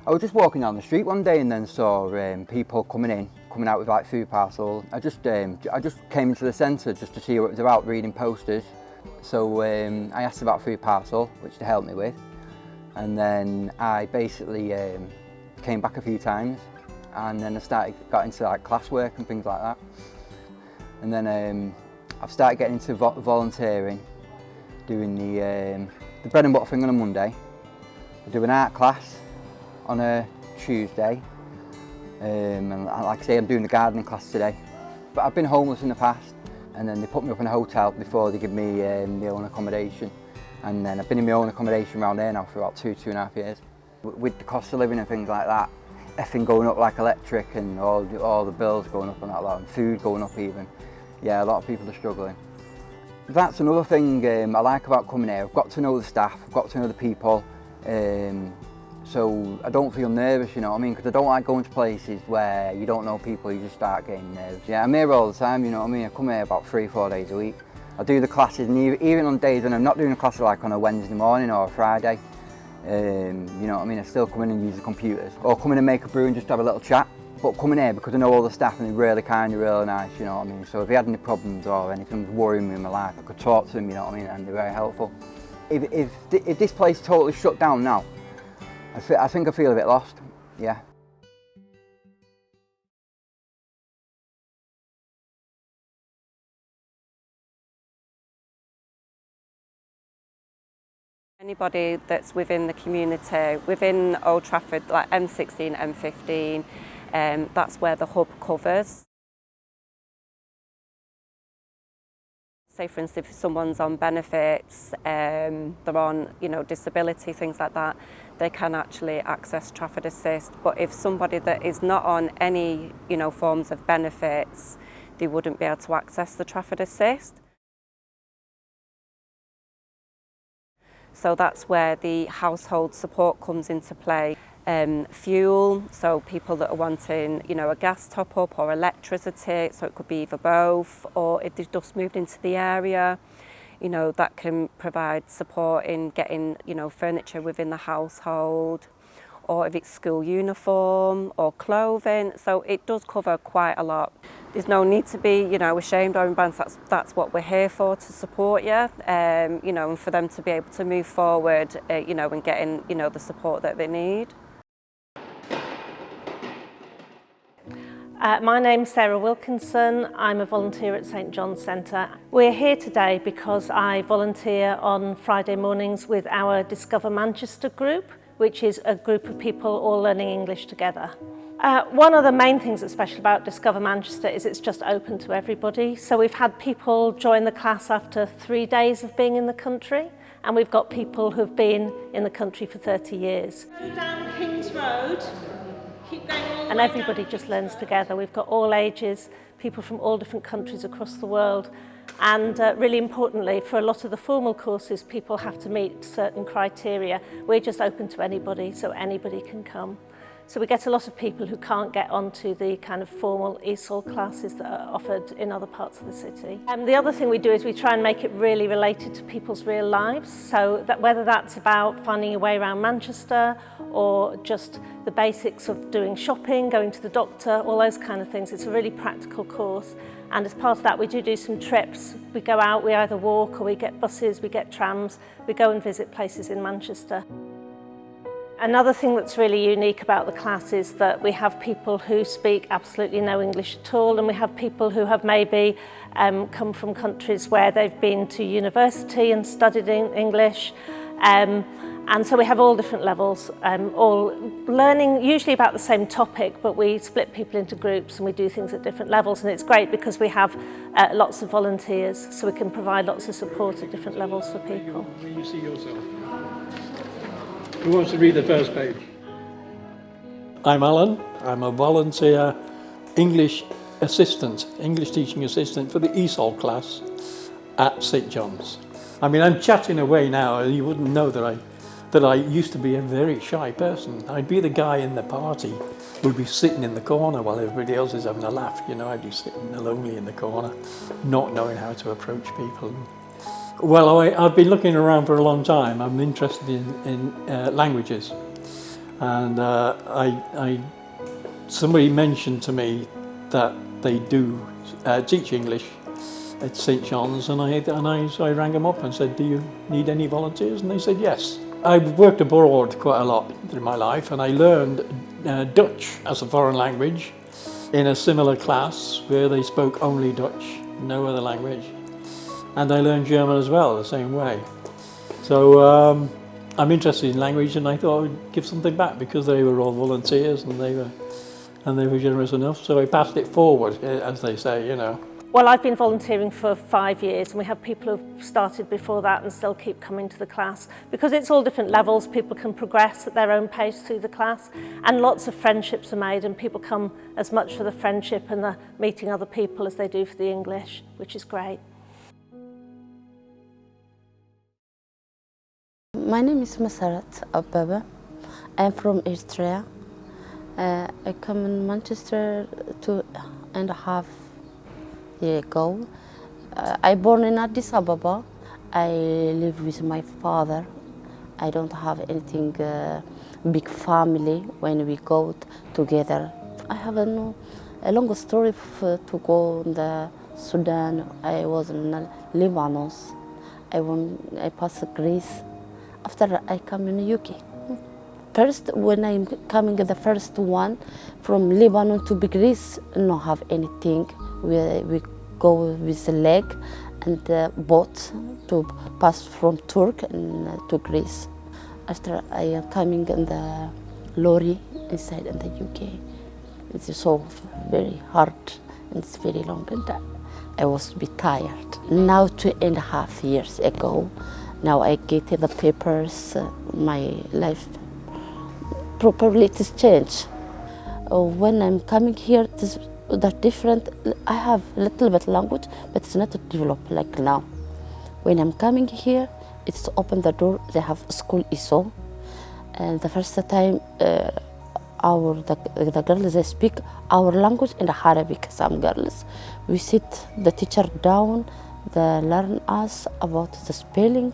I was just walking down the street one day and then saw people coming out with like food parcels. I just came into the centre just to see what it was about, reading posters. So I asked about food parcel, which they helped me with, and then I basically came back a few times, and then I got into like classwork and things like that. And then I've started getting into volunteering, doing the bread and butter thing on a Monday. I do an art class on a Tuesday, and like I say, I'm doing the gardening class today. But I've been homeless in the past, and then they put me up in a hotel before they give me my own accommodation. And then I've been in my own accommodation around there now for about 2.5 years. With the cost of living and things like that, everything going up like electric and all the bills going up and that lot, and food going up even. Yeah, a lot of people are struggling. That's another thing I like about coming here. I've got to know the staff, I've got to know the people. So I don't feel nervous, you know what I mean? Because I don't like going to places where you don't know people, you just start getting nervous. Yeah, I'm here all the time, you know what I mean? I come here about 3-4 days a week. I do the classes, and even on days when I'm not doing a class like on a Wednesday morning or a Friday, you know what I mean? I still come in and use the computers. Or come in and make a brew and just have a little chat. But coming here, because I know all the staff and they're really kind, they're really nice, you know what I mean? So if you had any problems or anything was worrying me in my life, I could talk to them, you know what I mean? And they're very helpful. If this place totally shut down now, I think I feel a bit lost, yeah. Anybody that's within the community, within Old Trafford, like M16, M15, that's where the hub covers. Say for instance, if someone's on benefits, they're on, you know, disability, things like that, they can actually access Trafford Assist. But if somebody that is not on any, you know, forms of benefits, they wouldn't be able to access the Trafford Assist. So that's where the household support comes into play. Fuel, so people that are wanting, you know, a gas top up or electricity, so it could be either both, or if they've just moved into the area, you know, that can provide support in getting, you know, furniture within the household, or if it's school uniform or clothing, so it does cover quite a lot. There's no need to be, you know, ashamed or embarrassed. That's what we're here for, to support you, you know, and for them to be able to move forward, you know, and getting, you know, the support that they need. My name's Sarah Wilkinson. I'm a volunteer at St John's Centre. We're here today because I volunteer on Friday mornings with our Discover Manchester group, which is a group of people all learning English together. One of the main things that's special about Discover Manchester is it's just open to everybody. So we've had people join the class after 3 days of being in the country, and we've got people who've been in the country for 30 years. Go down King's Road. Keep going all the And way everybody down just King's learns Road. together. We've got all ages, people from all different countries across the world. And really importantly, for a lot of the formal courses, people have to meet certain criteria. We're just open to anybody, so anybody can come. So we get a lot of people who can't get onto the kind of formal ESOL classes that are offered in other parts of the city. The other thing we do is we try and make it really related to people's real lives. So that whether that's about finding your way around Manchester or just the basics of doing shopping, going to the doctor, all those kind of things. It's a really practical course. And as part of that, we do some trips. We go out, we either walk or we get buses, we get trams. We go and visit places in Manchester. Another thing that's really unique about the class is that we have people who speak absolutely no English at all, and we have people who have maybe come from countries where they've been to university and studied English, And so we have all different levels, all learning usually about the same topic, but we split people into groups and we do things at different levels. And it's great because we have lots of volunteers, so we can provide lots of support at different levels for people. Where you see yourself? Who wants to read the first page? I'm Alan. I'm a volunteer English teaching assistant for the ESOL class at St John's. I mean, I'm chatting away now, and you wouldn't know that I used to be a very shy person. I'd be the guy in the party who'd be sitting in the corner while everybody else is having a laugh. You know, I'd be sitting lonely in the corner, not knowing how to approach people. Well, I've been looking around for a long time. I'm interested in languages, and somebody mentioned to me that they do teach English at St John's, so I rang them up and said, "Do you need any volunteers?" And they said yes. I've worked abroad quite a lot through my life, and I learned Dutch as a foreign language in a similar class where they spoke only Dutch, no other language. And I learned German as well, the same way. So I'm interested in language, and I thought I would give something back because they were all volunteers and they were generous enough. So I passed it forward, as they say, you know. Well, I've been volunteering for 5 years, and we have people who've started before that and still keep coming to the class. Because it's all different levels, people can progress at their own pace through the class, and lots of friendships are made, and people come as much for the friendship and the meeting other people as they do for the English, which is great. My name is Masarat Ababa. I'm from Eritrea. I come in Manchester 2.5 years ago. I born in Addis Ababa. I live with my father. I don't have anything big family when we go together. I have a long story to go in the Sudan. I was in Lebanon. I passed Greece. After I come in the UK. First, when I'm coming the first one from Lebanon to Greece, no have anything. We go with the leg and the boat to pass from Turkey to Greece. After I am coming in the lorry inside in the UK, it's so very hard and it's very long and I was a bit tired. Now 2.5 years ago, now I get the papers, my life properly it is changed. When I'm coming here, they're different. I have a little bit language, but it's not developed like now. When I'm coming here, it's open the door, they have school ESO. And the first time, the girls, they speak our language in Arabic, some girls. We sit the teacher down, they learn us about the spelling,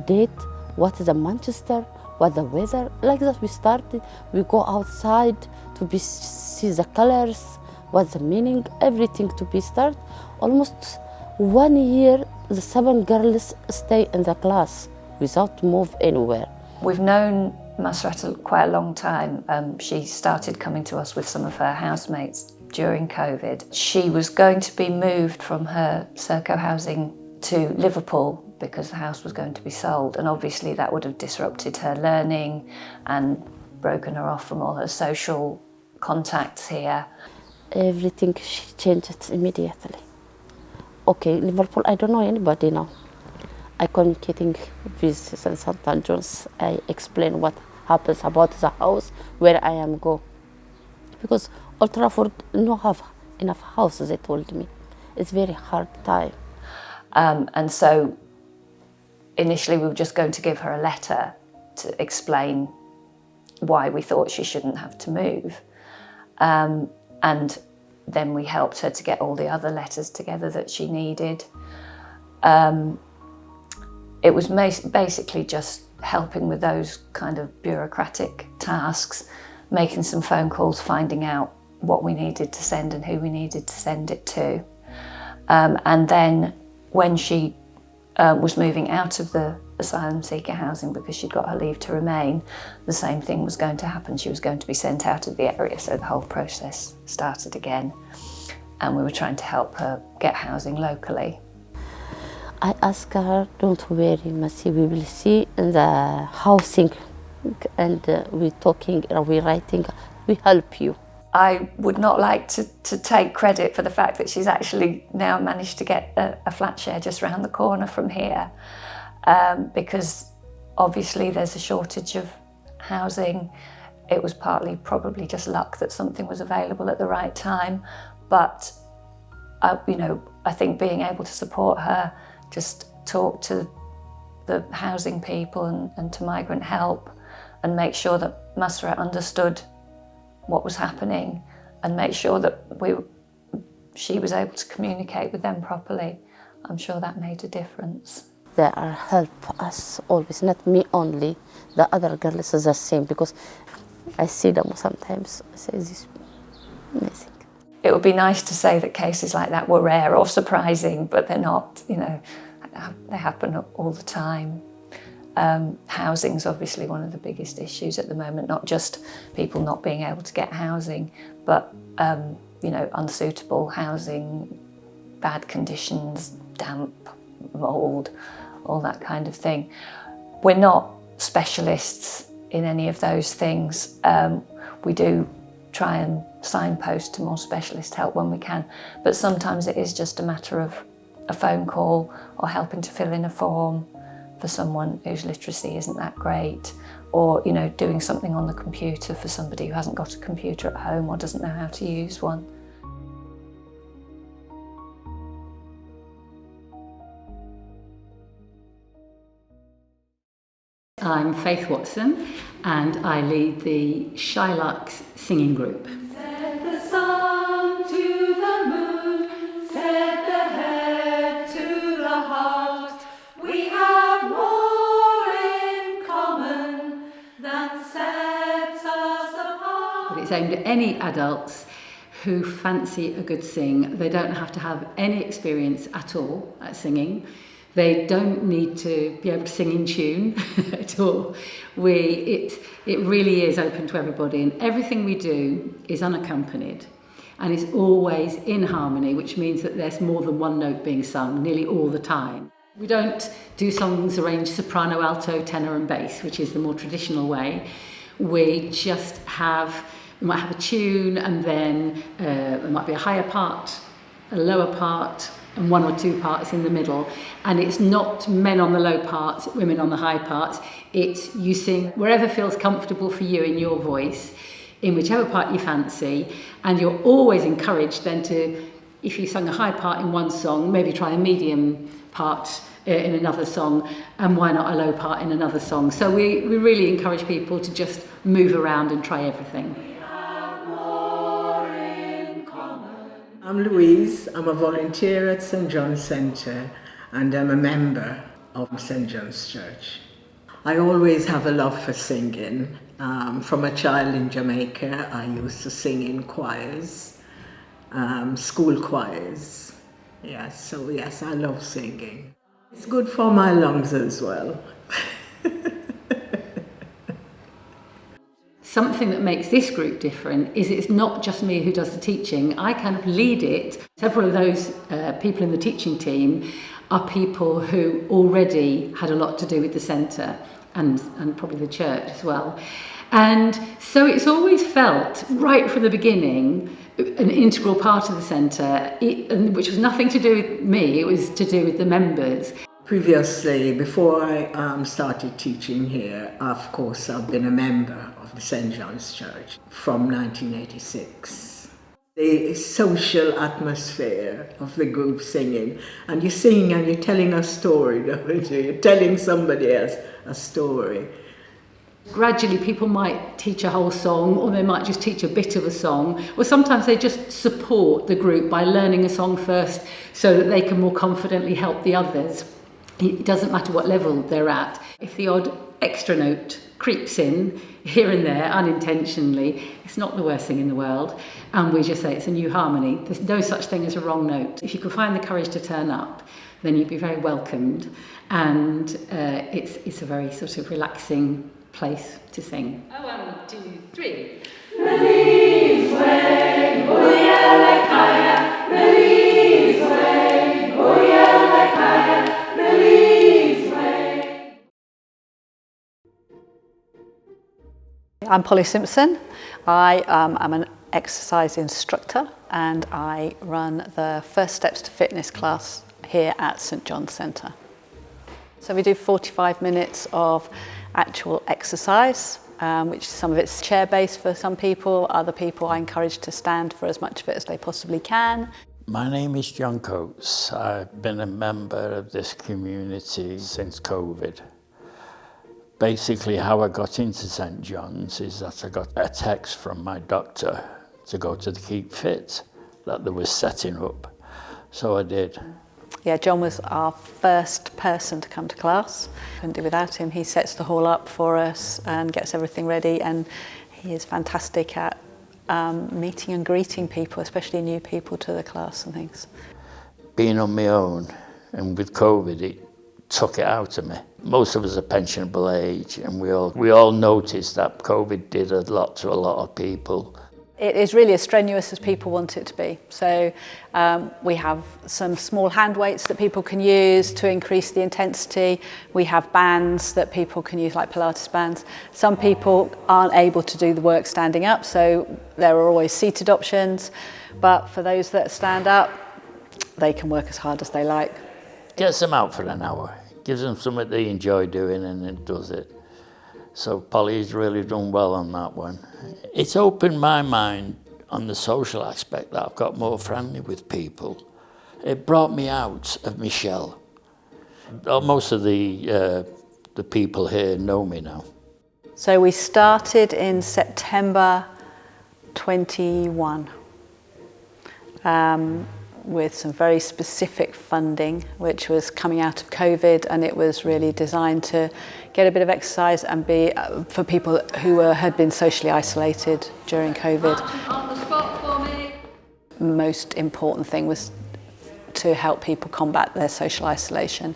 date, what is the Manchester, what the weather. Like that we started, we go outside to see the colors, what's the meaning, everything to be start. Almost 1 year, the 7 girls stay in the class without move anywhere. We've known Masrat quite a long time. She started coming to us with some of her housemates during COVID. She was going to be moved from her Serco housing to Liverpool because the house was going to be sold, and obviously that would have disrupted her learning and broken her off from all her social contacts here. Everything she changed immediately. Okay, Liverpool, I don't know anybody now. I communicating with St John's. I explain what happens about the house where I am go. Because Old Trafford no have enough houses, they told me. It's very hard time. And so initially we were just going to give her a letter to explain why we thought she shouldn't have to move. And then we helped her to get all the other letters together that she needed. It was basically just helping with those kind of bureaucratic tasks, making some phone calls, finding out what we needed to send and who we needed to send it to. And then when she was moving out of the asylum seeker housing because she'd got her leave to remain, the same thing was going to happen. She was going to be sent out of the area, so the whole process started again. And we were trying to help her get housing locally. I asked her, don't worry, Masi, we will see in the housing, and we're talking, we're writing, we help you. I would not like to take credit for the fact that she's actually now managed to get a flat share just around the corner from here, because obviously there's a shortage of housing. It was partly probably just luck that something was available at the right time, but I think being able to support her, just talk to the housing people and to migrant help, and make sure that Masra understood what was happening, and make sure that she was able to communicate with them properly. I'm sure that made a difference. They are help us always, not me only. The other girls is the same, because I see them sometimes. I say, this is amazing. It would be nice to say that cases like that were rare or surprising, but they're not. They happen all the time. Housing is obviously one of the biggest issues at the moment, not just people not being able to get housing, but unsuitable housing, bad conditions, damp, mould, all that kind of thing. We're not specialists in any of those things. We do try and signpost to more specialist help when we can, but sometimes it is just a matter of a phone call or helping to fill in a form for someone whose literacy isn't that great, or doing something on the computer for somebody who hasn't got a computer at home or doesn't know how to use one. I'm Faith Watson and I lead the Shylarks singing group. Set the sun to the moon, set the head to the heart. We have more in common than sets us apart. But it's aimed at any adults who fancy a good sing. They don't have to have any experience at all at singing. They don't need to be able to sing in tune at all. It really is open to everybody, and everything we do is unaccompanied, and it's always in harmony, which means that there's more than one note being sung nearly all the time. We don't do songs arranged soprano, alto, tenor and bass, which is the more traditional way. We just we might have a tune, and then there might be a higher part, a lower part, and one or two parts in the middle. And it's not men on the low parts, women on the high parts. It's you sing wherever feels comfortable for you in your voice, in whichever part you fancy. And you're always encouraged then to, if you sung a high part in one song, maybe try a medium part in another song, and why not a low part in another song. So we really encourage people to just move around and try everything. I'm Louise, I'm a volunteer at St John's Centre and I'm a member of St John's Church. I always have a love for singing. From a child in Jamaica, I used to sing in choirs, school choirs. Yes, I love singing. It's good for my lungs as well. Something that makes this group different is it's not just me who does the teaching. I kind of lead it. Several of those people in the teaching team are people who already had a lot to do with the centre and probably the church as well. And so it's always felt, right from the beginning, an integral part of the centre, which was nothing to do with me, it was to do with the members. Previously, before I started teaching here, of course, I've been a member of the St John's Church from 1986. The social atmosphere of the group singing, and you sing and you're telling a story, don't you? You're telling somebody else a story. Gradually people might teach a whole song, or they might just teach a bit of a song, or sometimes they just support the group by learning a song first so that they can more confidently help the others. It doesn't matter what level they're at. If the odd extra note creeps in here and there unintentionally, it's not the worst thing in the world, and we just say it's a new harmony. There's no such thing as a wrong note. If you could find the courage to turn up, then you'd be very welcomed, and it's a very sort of relaxing place to sing. 1, 2, 3. The leaves wave, oh yeah, like fire. The leaves wave, oh yeah, like fire. I'm Polly Simpson. I am an exercise instructor and I run the First Steps to Fitness class here at St John's Centre. So we do 45 minutes of actual exercise, which some of it's chair-based for some people, other people I encourage to stand for as much of it as they possibly can. My name is John Coates. I've been a member of this community since COVID. Basically, how I got into St John's is that I got a text from my doctor to go to the Keep Fit that they were setting up. So I did. Yeah, John was our first person to come to class. Couldn't do without him. He sets the hall up for us and gets everything ready, and he is fantastic at meeting and greeting people, especially new people to the class and things. Being on my own and with COVID, it took it out of me. Most of us are pensionable age, and we all noticed that COVID did a lot to a lot of people. It is really as strenuous as people want it to be. So we have some small hand weights that people can use to increase the intensity. We have bands that people can use, like Pilates bands. Some people aren't able to do the work standing up, so there are always seated options. But for those that stand up, they can work as hard as they like. Gets them out for an hour, gives them something they enjoy doing, and it does it. So Polly's really done well on that one. It's opened my mind on the social aspect that I've got more friendly with people. It brought me out of my shell. Most of the people here know me now. So we started in September 21 with some very specific funding, which was coming out of COVID, and it was really designed to get a bit of exercise and be for people who had been socially isolated during COVID. On the spot for me. Most important thing was to help people combat their social isolation.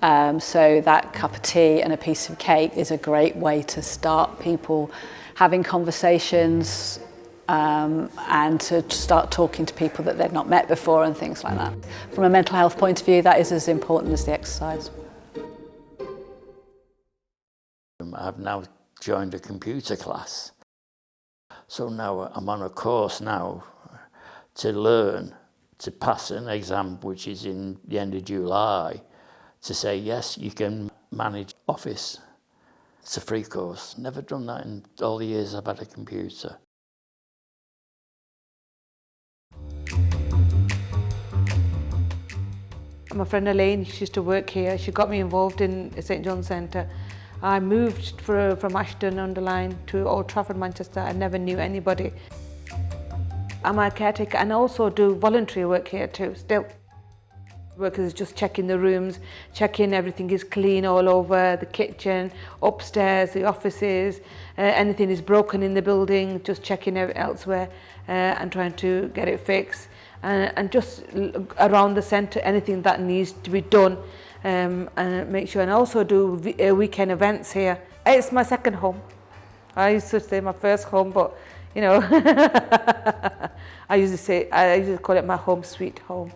So that cup of tea and a piece of cake is a great way to start people having conversations and to start talking to people that they've not met before and things like that. From a mental health point of view, that is as important as the exercise. I've now joined a computer class. So now I'm on a course now to learn to pass an exam, which is in the end of July, to say, yes, you can manage Office. It's a free course. Never done that in all the years I've had a computer. My friend Elaine, she used to work here. She got me involved in St John's Centre. I moved from Ashton-under-Lyne to Old Trafford, Manchester. I never knew anybody. I'm a caretaker and also do voluntary work here too, still. Workers just checking the rooms, checking everything is clean all over, the kitchen, upstairs, the offices, anything is broken in the building, just checking elsewhere and trying to get it fixed. And just around the centre, anything that needs to be done and make sure. And I also do weekend events here. It's my second home. I used to say my first home, but you know, I used to call it my home sweet home.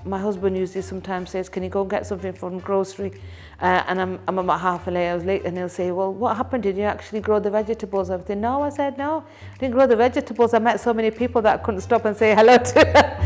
My husband usually sometimes says, can you go and get something from grocery? And I'm about half an hour late, and he'll say, well, what happened? Did you actually grow the vegetables? I said, no. I said, no, I didn't grow the vegetables. I met so many people that I couldn't stop and say hello to.